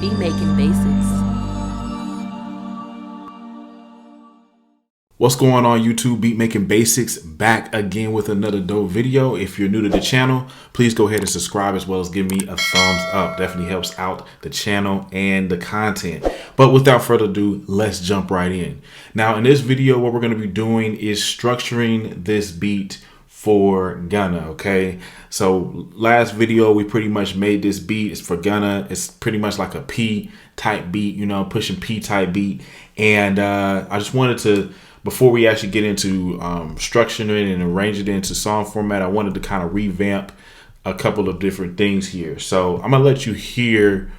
Beat making basics. What's going on YouTube? Beat Making Basics back again with another dope video. If you're new to the channel, please go ahead and subscribe as well as give me a thumbs up. Definitely helps out the channel and the content. But without further ado, let's jump right in. Now in this video, what we're going to be doing is structuring this beat for Gunna. Okay, so last video we pretty much made this beat. It's for Gunna. It's pretty much like a P type beat, you know, pushing P type beat. And I just wanted to, before we actually get into structuring it and arranging it into song format, I wanted to kind of revamp a couple of different things here. So I'm gonna let you hear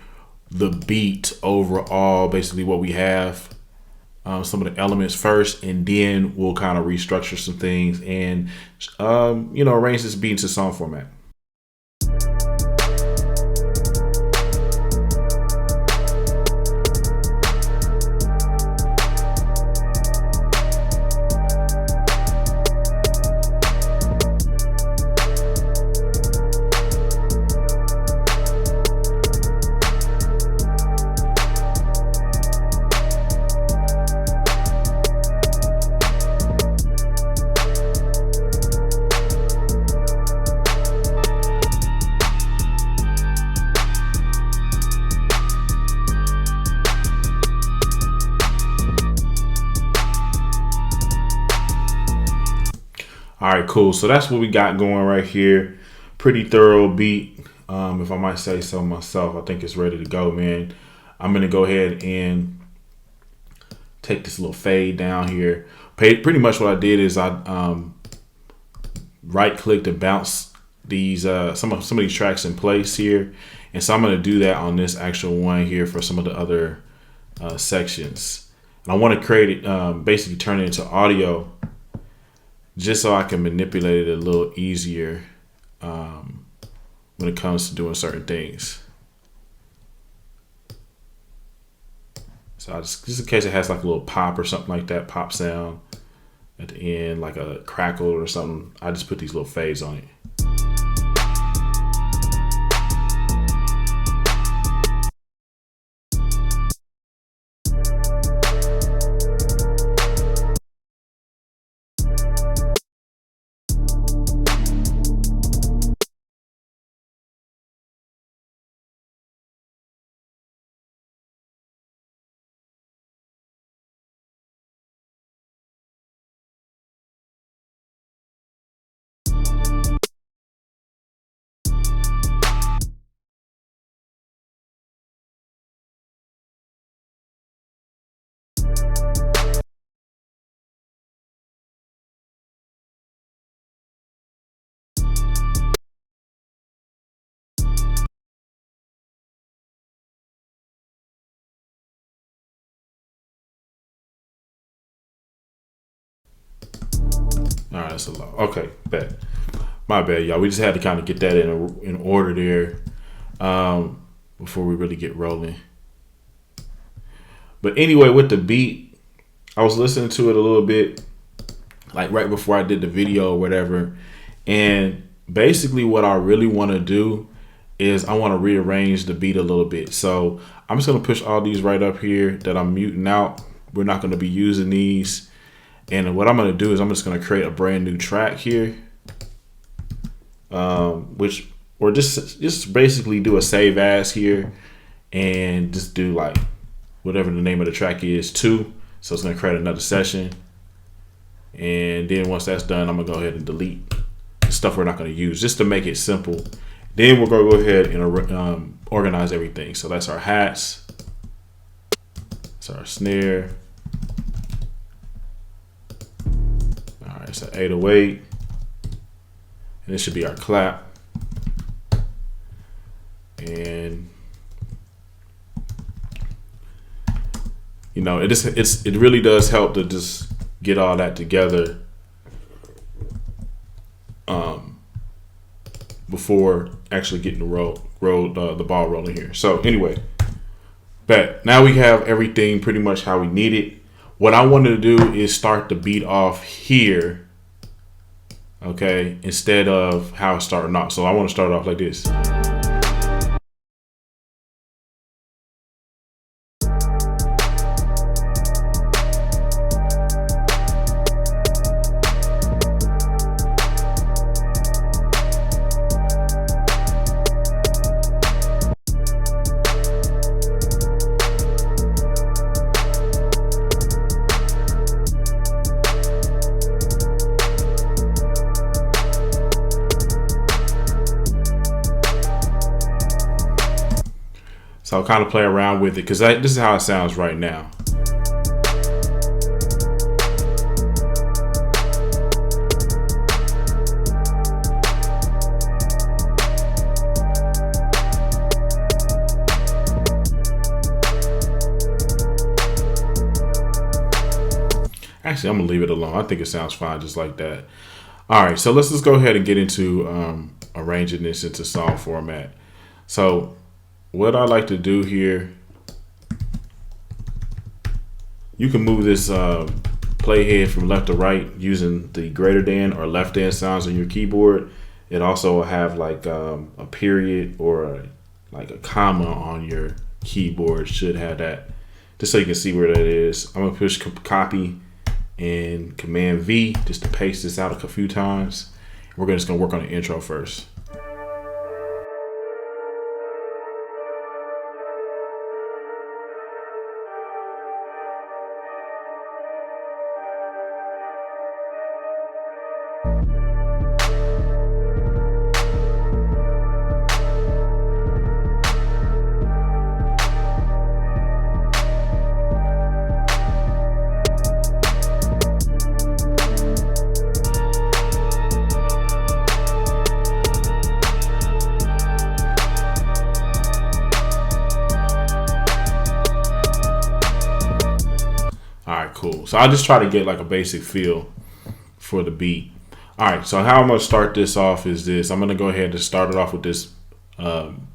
the beat overall, basically what we have, some of the elements first, and then we'll kind of restructure some things and you know, arrange this beat into song format. All right, cool. So that's what we got going right here. Pretty thorough beat, if I might say so myself. I think it's ready to go, man. I'm gonna go ahead and take this little fade down here. Pretty much what I did is I right clicked and bounce these some of these tracks in place here, and so I'm gonna do that on this actual one here for some of the other sections. And I want to create it, basically turn it into audio, just so I can manipulate it a little easier when it comes to doing certain things. So I just in case it has like a little pop or something like that, pop sound at the end, like a crackle or something, I just put these little fades on it. All right, that's a lot. Okay, bet. My bad, y'all. We just had to kind of get that in order there before we really get rolling. But anyway, with the beat, I was listening to it a little bit, like right before I did the video or whatever. And basically what I really want to do is I want to rearrange the beat a little bit. So I'm just going to push all these right up here that I'm muting out. We're not going to be using these. And what I'm going to do is I'm just going to create a brand new track here, or just basically do a save as here and just do like whatever the name of the track is, 2. So it's going to create another session. And then once that's done, I'm going to go ahead and delete the stuff we're not going to use, just to make it simple. Then we're going to go ahead and organize everything. So that's our hats. That's our snare. It's an 808, and this should be our clap. And you know, it really does help to just get all that together before actually getting the ball rolling here. So anyway, but now we have everything pretty much how we need it. What I wanted to do is start the beat off here, okay, instead of how it's starting off. So I want to start off like this. So I'll kind of play around with it because this is how it sounds right now. Actually, I'm gonna leave it alone. I think it sounds fine just like that. All right, so let's just go ahead and get into arranging this into song format. So what I like to do here, you can move this playhead from left to right using the greater than or left than sounds on your keyboard. It also will have like a period or like a comma on your keyboard. Should have that, just so you can see where that is. I'm gonna push copy and Command V just to paste this out a few times. We're just gonna work on the intro first. Cool. So I'll just try to get like a basic feel for the beat. All right. So how I'm going to start this off is this. I'm going to go ahead and start it off with this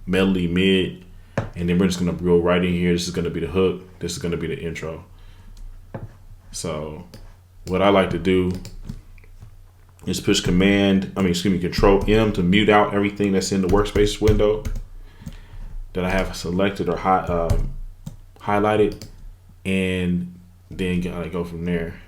melody mid. And then we're just going to go right in here. This is going to be the hook. This is going to be the intro. So what I like to do is push Control M to mute out everything that's in the workspace window that I have selected or highlighted. And then gotta go from there.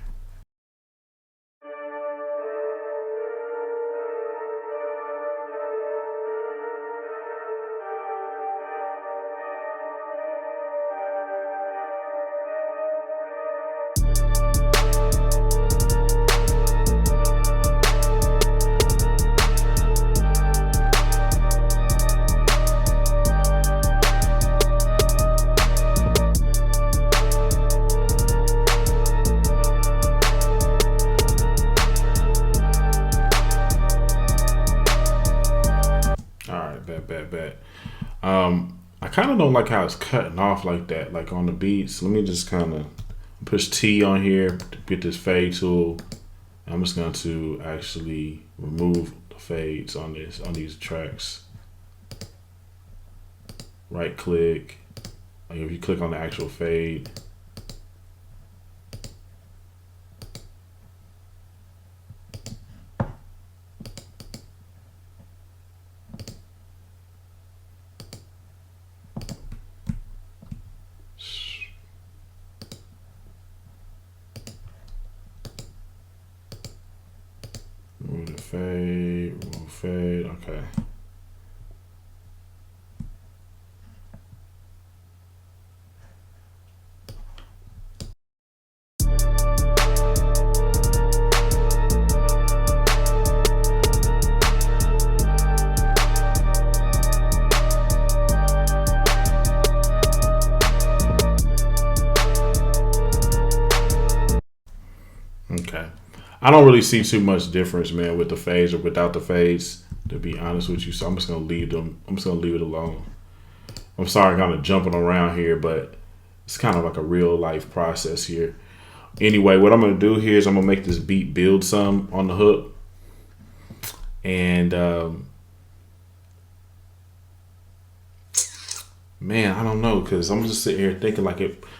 Bet. I kind of don't like how it's cutting off like that, like on the beats. Let me just kind of push T on here to get this fade tool. I'm just going to actually remove the fades on these tracks. Right click. If you click on the actual fade, remove fade, okay. Okay. I don't really see too much difference, man, with the fades or without the fades, to be honest with you. So I'm just gonna leave them. I'm just gonna leave it alone. I'm sorry, I'm kind of jumping around here, but it's kind of like a real life process here. Anyway, what I'm gonna do here is I'm gonna make this beat build some on the hook, and man, I don't know, because I'm just sitting here thinking like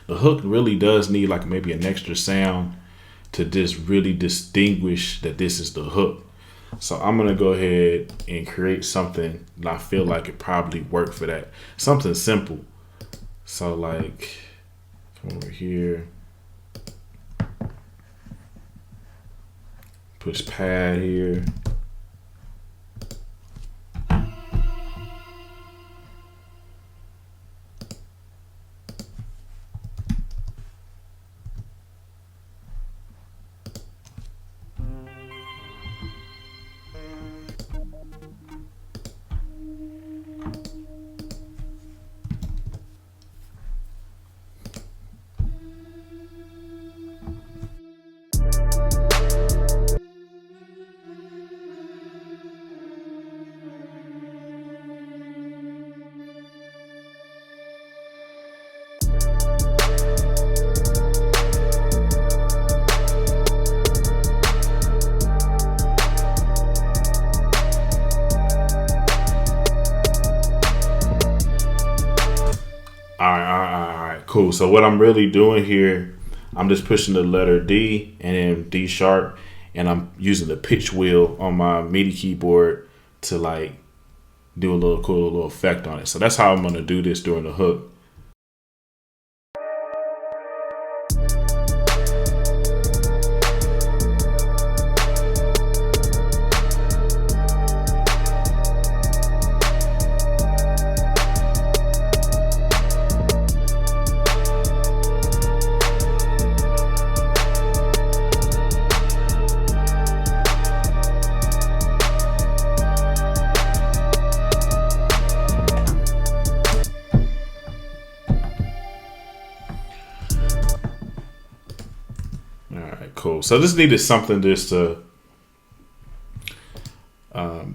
the hook really does need like maybe an extra sound to just really distinguish that this is the hook. So I'm gonna go ahead and create something that I feel like it probably work for that. Something simple. So like, come over here, push pad here. Cool. So what I'm really doing here, I'm just pushing the letter D and then D sharp, and I'm using the pitch wheel on my MIDI keyboard to like do a little cool little effect on it. So that's how I'm gonna do this during the hook. Cool. So this needed something just to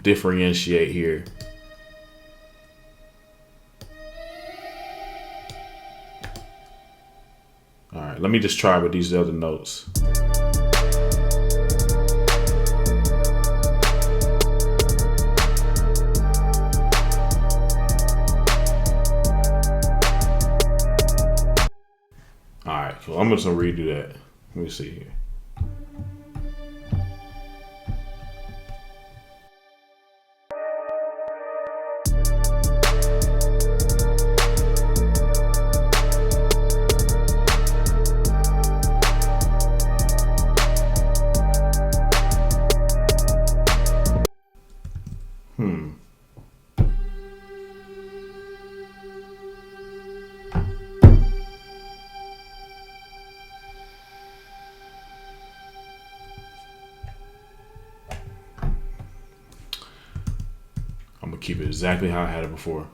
differentiate here. All right, let me just try with these other notes. All right, cool. I'm just gonna redo that. Let me see here. I'm gonna keep it exactly how I had it before.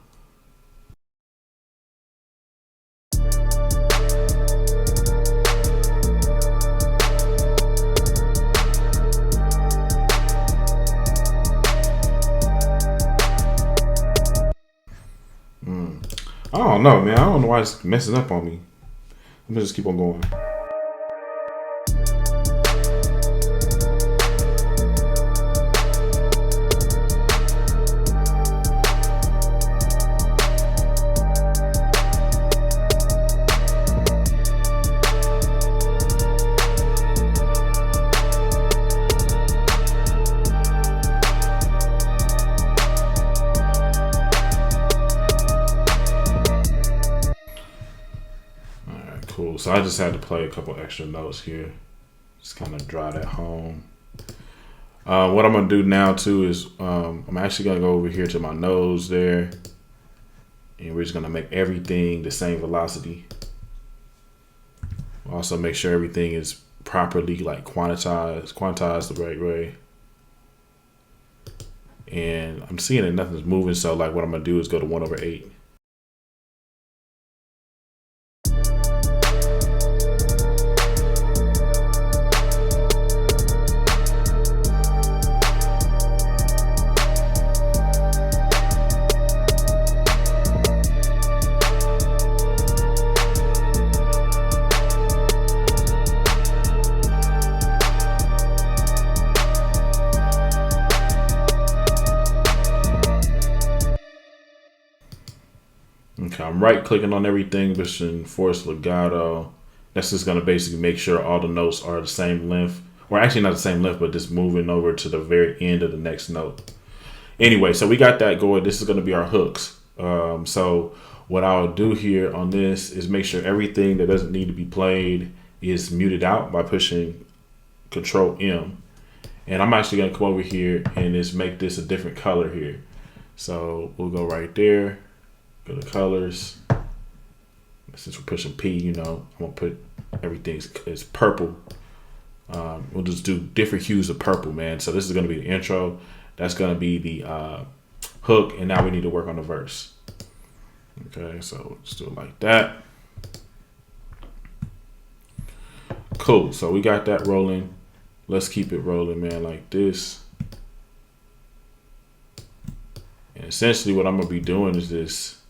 I don't know, man. I don't know why it's messing up on me. Let me just keep on going. Cool. So I just had to play a couple extra notes here. Just kind of drive that home. What I'm going to do now too is I'm actually going to go over here to my nose there. And we're just going to make everything the same velocity. Also make sure everything is properly like quantized the right way. And I'm seeing that nothing's moving. So like what I'm going to do is go to 1/8. Okay, I'm right clicking on everything, pushing force legato. That's just gonna basically make sure all the notes are the same length, or actually not the same length, but just moving over to the very end of the next note. Anyway, so we got that going. This is gonna be our hooks. So what I'll do here on this is make sure everything that doesn't need to be played is muted out by pushing Control M. And I'm actually gonna come over here and just make this a different color here. So we'll go right there. Go to colors. Since we're pushing P, you know, I'm gonna put everything as purple. We'll just do different hues of purple, man. So this is gonna be the intro. That's gonna be the hook, and now we need to work on the verse. Okay, so let's do it like that. Cool. So we got that rolling. Let's keep it rolling, man, like this. And essentially, what I'm gonna be doing is this.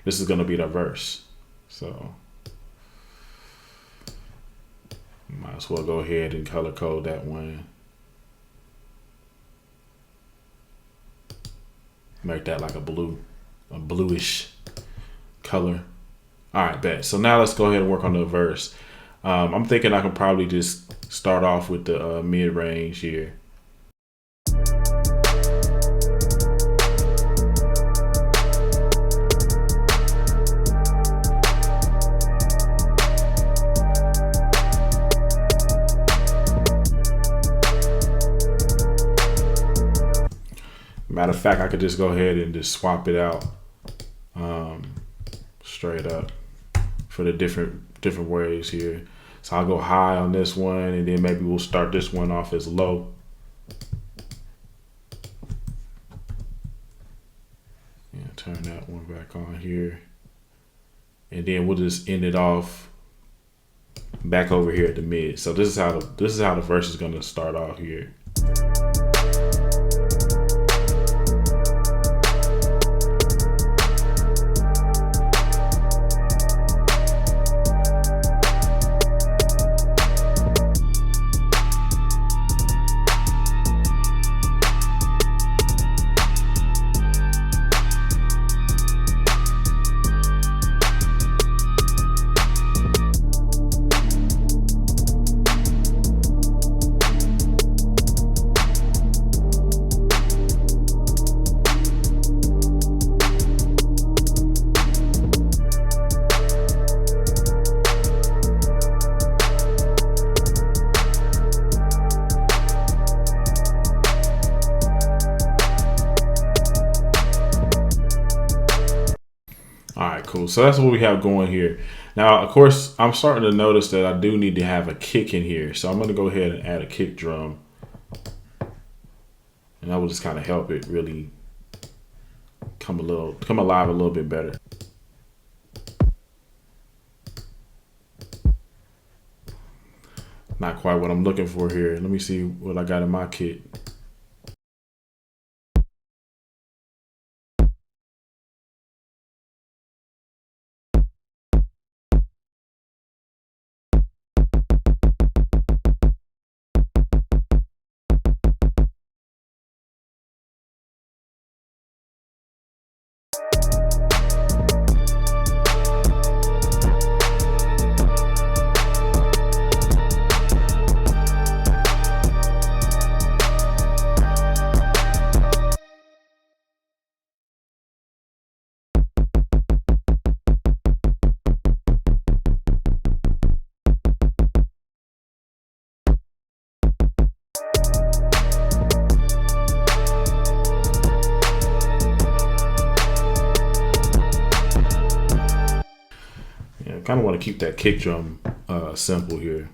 This is gonna be the verse. So might as well go ahead and color code that one. Make that like a bluish color. All right, bet. So now let's go ahead and work on the verse. I'm thinking I can probably just start off with the mid range here. Matter of fact, I could just go ahead and just swap it out straight up for the different ways here. So I'll go high on this one, and then maybe we'll start this one off as low. Yeah, turn that one back on here, and then we'll just end it off back over here at the mid. So this is how the verse is going to start off here. All right, cool. So that's what we have going here. Now, of course, I'm starting to notice that I do need to have a kick in here. So I'm going to go ahead and add a kick drum. And that will just kind of help it really come alive a little bit better. Not quite what I'm looking for here. Let me see what I got in my kit. Kind of want to keep that kick drum simple here.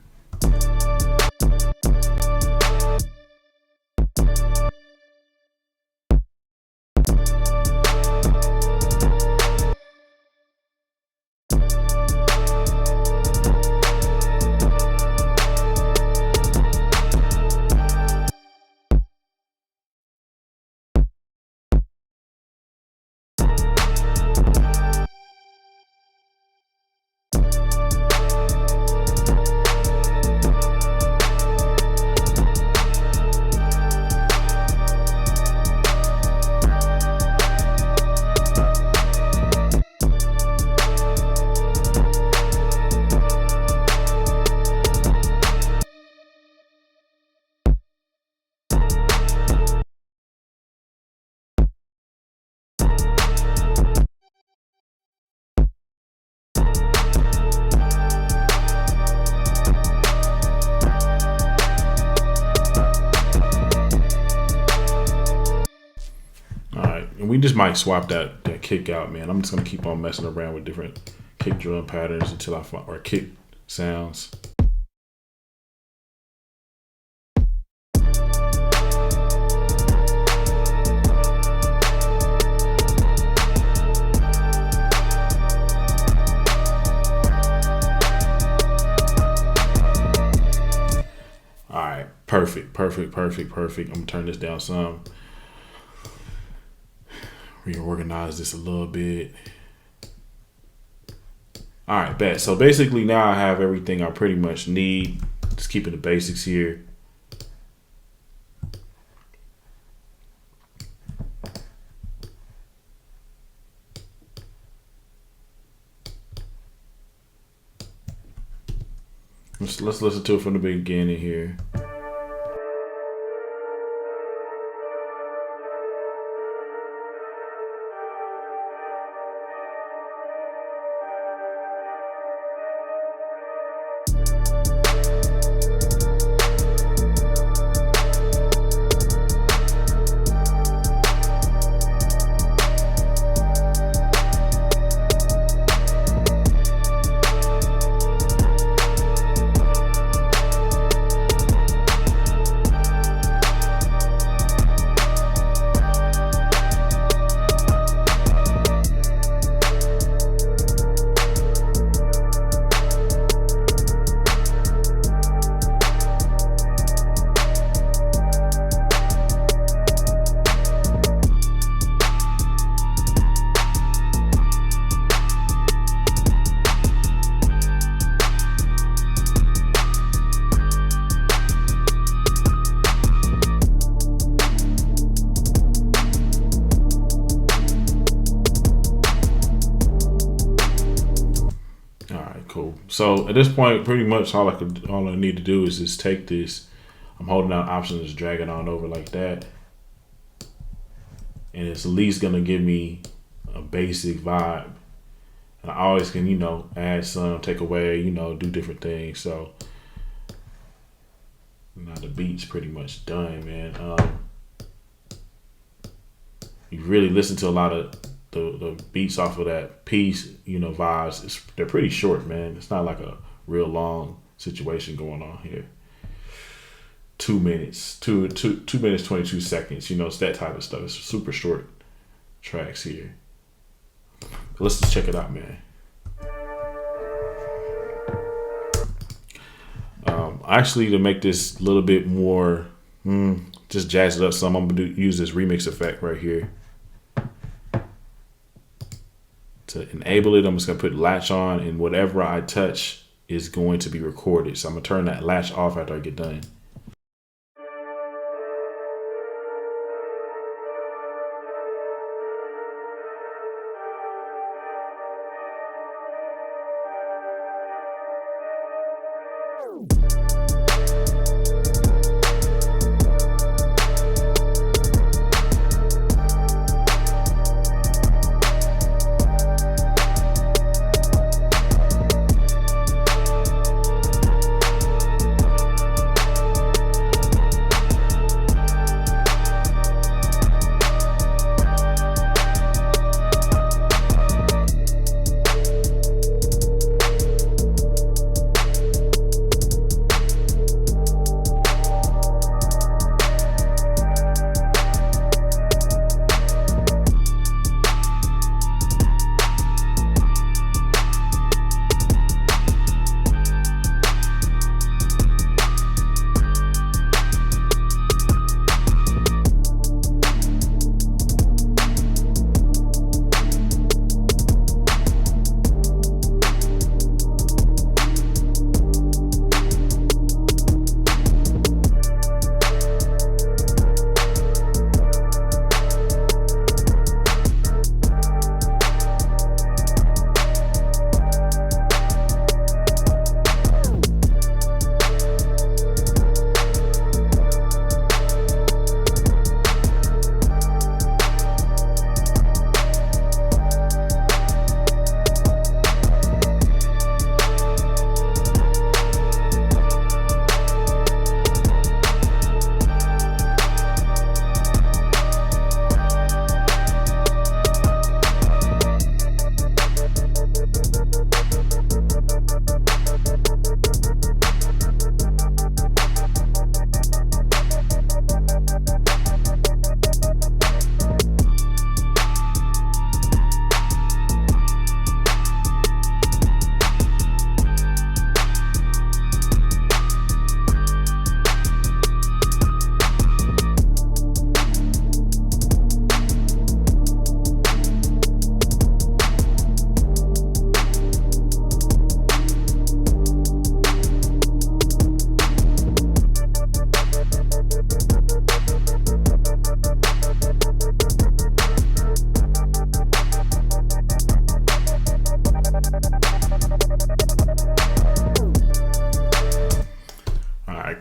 And we just might swap that kick out, man. I'm just gonna keep on messing around with different kick drum patterns until I find, or kick sounds. All right, perfect. I'm gonna turn this down some. Reorganize this a little bit. All right, bet. So basically now I have everything I pretty much need. Just keeping the basics here. Let's listen to it from the beginning here. Cool. So at this point, pretty much all I need to do is just take this. I'm holding down Option, just drag it on over like that, and it's at least gonna give me a basic vibe. And I always can, add some, take away, do different things. So now the beat's pretty much done, man. You really listen to a lot of the beats off of that piece, vibes. They're pretty short, man. It's not like a real long situation going on here. 2 minutes, 2 minutes 22 seconds. It's that type of stuff. It's super short tracks here. Let's just check it out, man. Actually, to make this a little bit more, just jazz it up some, I'm gonna use this remix effect right here. To enable it, I'm just gonna put latch on, and whatever I touch is going to be recorded. So I'm gonna turn that latch off after I get done.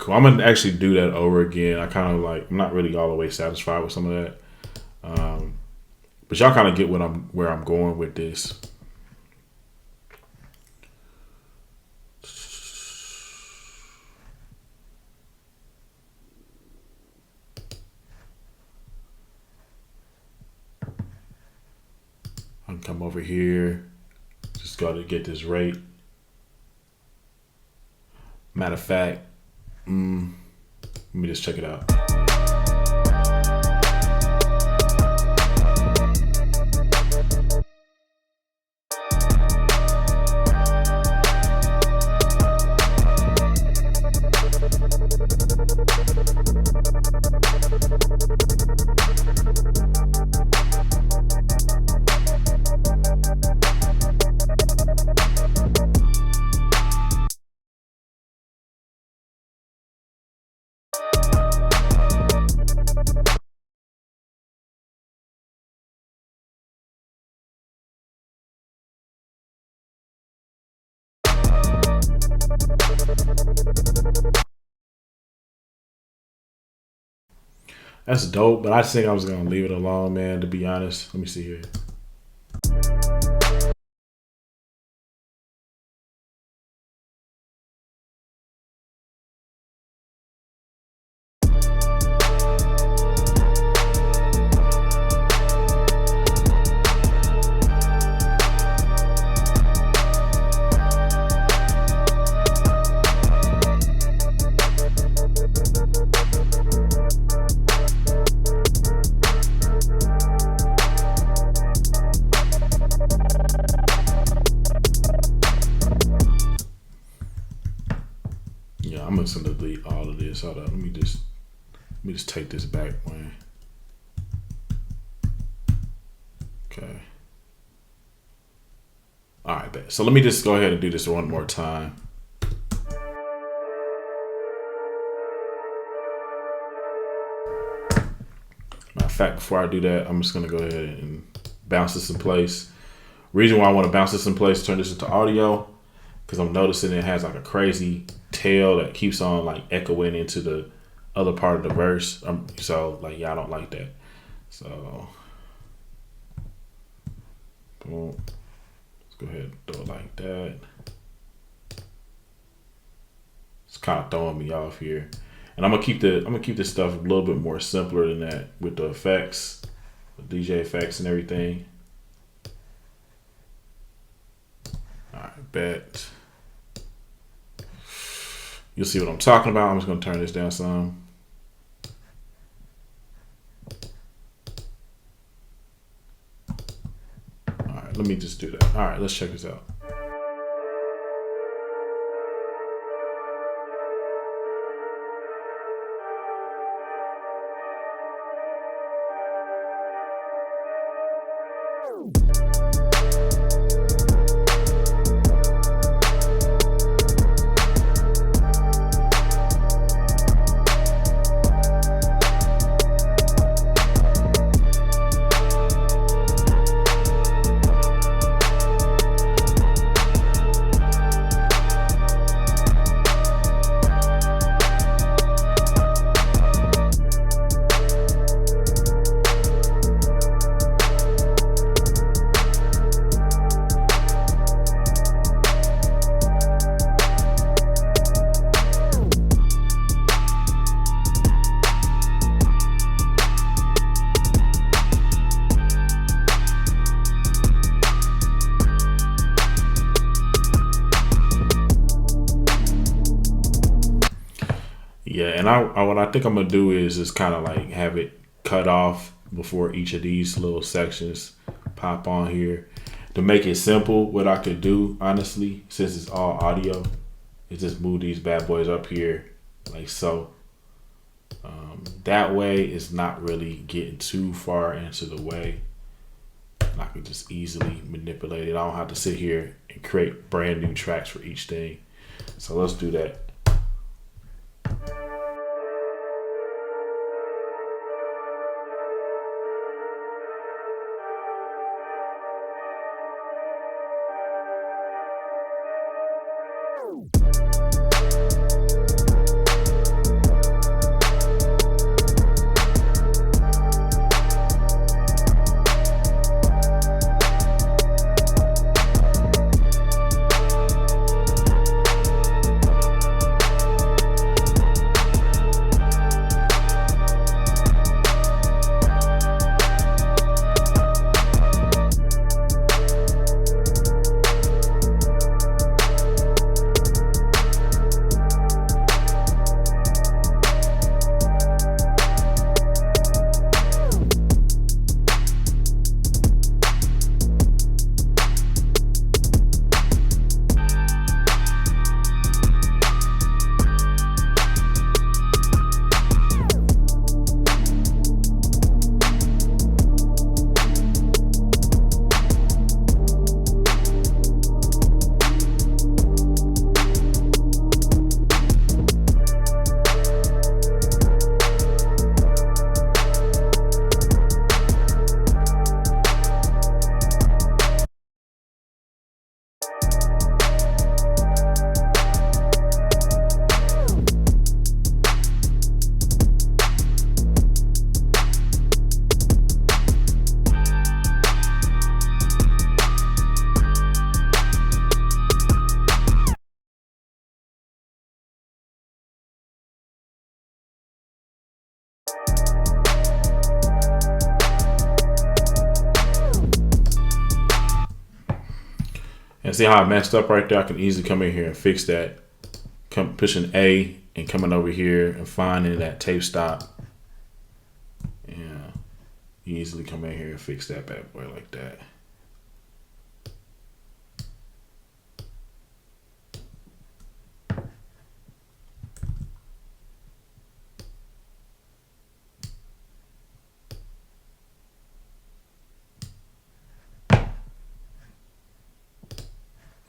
cool. I'm gonna actually do that over again. I kind of like, I'm not really all the way satisfied with some of that, but y'all kind of get where I'm going with this. I can come over here, just got to get this rate. Matter of fact, let me just check it out. That's dope, but I think I was gonna leave it alone, man, to be honest. Let me see here. Yeah, I'm just gonna delete all of this. Hold on, let me just take this back, man. Okay. All right, bet. So let me just go ahead and do this one more time. Matter of fact, before I do that, I'm just gonna go ahead and bounce this in place. Reason why I want to bounce this in place, turn this into audio, because I'm noticing it has like a crazy tail that keeps on like echoing into the other part of the verse. So like, yeah, I don't like that. So boom. Let's go ahead and throw it like that. It's kind of throwing me off here. And I'm gonna keep this stuff a little bit more simpler than that with the effects, the DJ effects and everything. All right, bet. You'll see what I'm talking about. I'm just gonna turn this down some. All right, let me just do that. All right, let's check this out. Yeah, and what I think I'm gonna do is just kind of like have it cut off before each of these little sections pop on here. To make it simple, what I could do, honestly, since it's all audio, is just move these bad boys up here like so. That way it's not really getting too far into the way. And I can just easily manipulate it. I don't have to sit here and create brand new tracks for each thing. So let's do that. And see how I messed up right there? I can easily come in here and fix that. Come pushing A and coming over here and finding that tape stop. Yeah, easily come in here and fix that bad boy like that.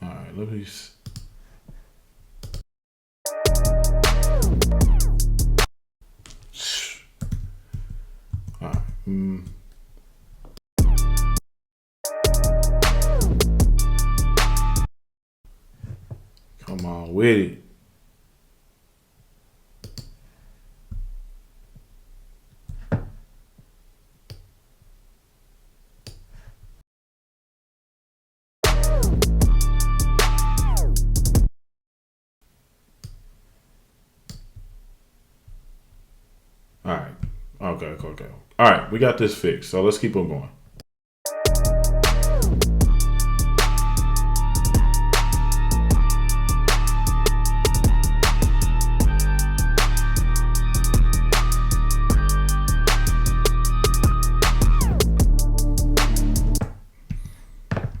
All right, let me. All right. Come on with it. All right. Okay. All right, we got this fixed. So let's keep on going.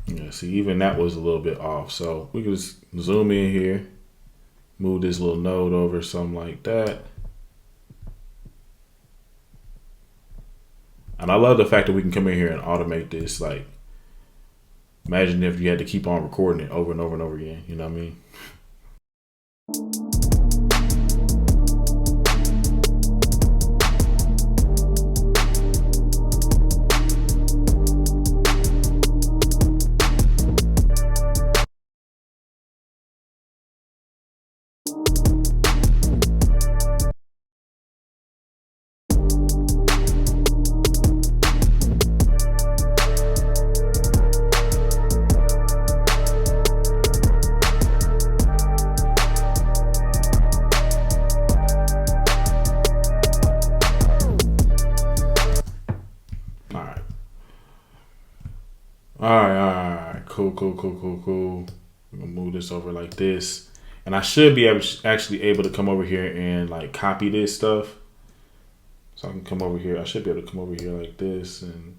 Yeah, see, even that was a little bit off. So we can just zoom in here, move this little node over, something like that. And I love the fact that we can come in here and automate this. Like, imagine if you had to keep on recording it over and over and over again. You know what I mean? All right. Cool. We're gonna move this over like this, and I should be actually able to come over here and like copy this stuff. So I can come over here. I should be able to come over here like this, and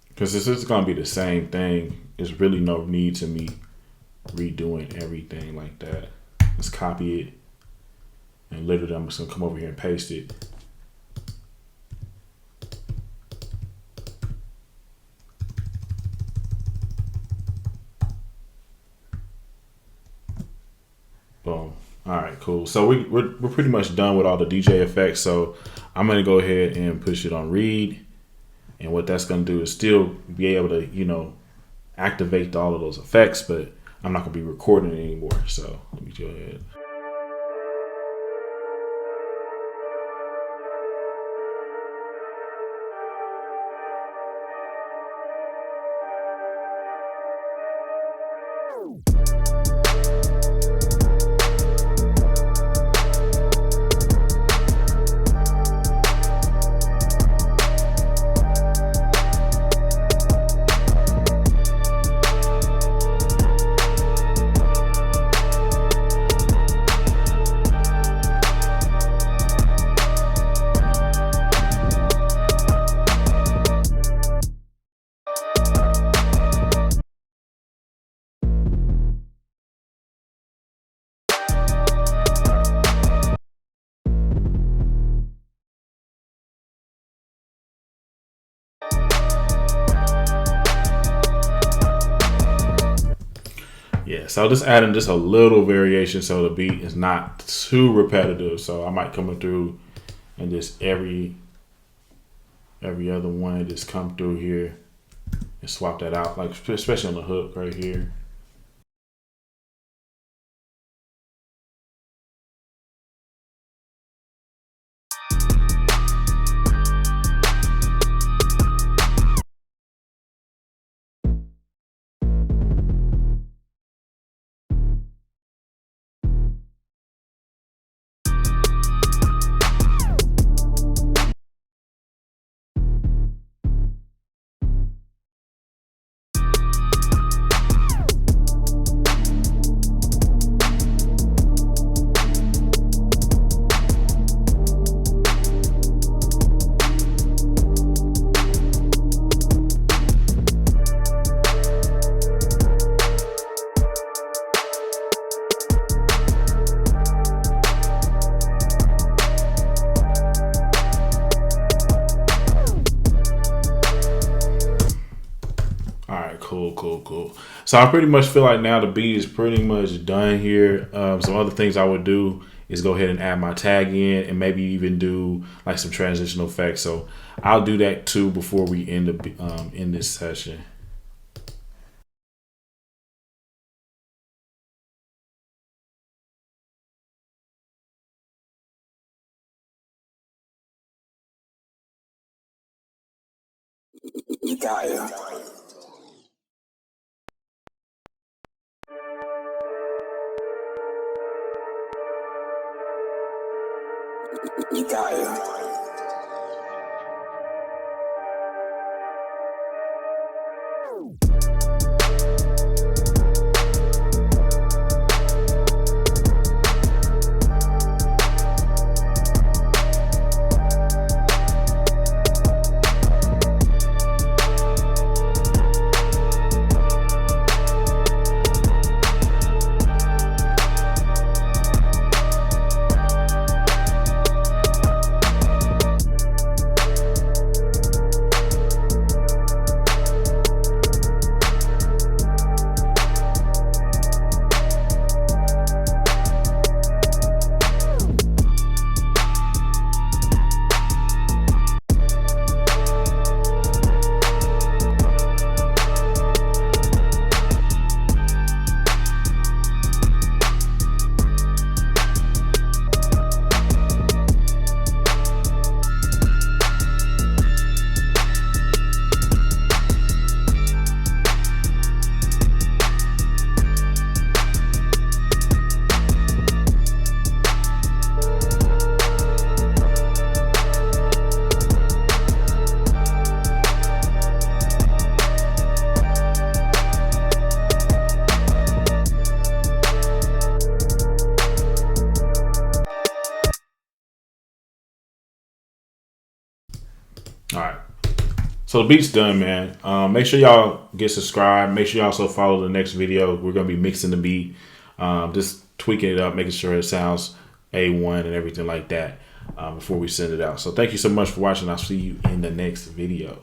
because this is gonna be the same thing. There's really no need to me redoing everything like that. Let's copy it. And literally, I'm just gonna come over here and paste it. Boom. All right, cool. So we're pretty much done with all the DJ effects. So I'm gonna go ahead and push it on read. And what that's gonna do is still be able to, activate all of those effects, but I'm not gonna be recording it anymore. So let me go ahead. Yeah, so just adding just a little variation so the beat is not too repetitive. So I might come through and just every other one just come through here and swap that out, like especially on the hook right here. Cool. So I pretty much feel like now the beat is pretty much done here. Some other things I would do is go ahead and add my tag in and maybe even do like some transitional effects. So I'll do that too before we end up in this session. You got it. You got it. All right. So the beat's done, man. Make sure y'all get subscribed. Make sure you also follow the next video. We're going to be mixing the beat, just tweaking it up, making sure it sounds A1 and everything like that before we send it out. So thank you so much for watching. I'll see you in the next video.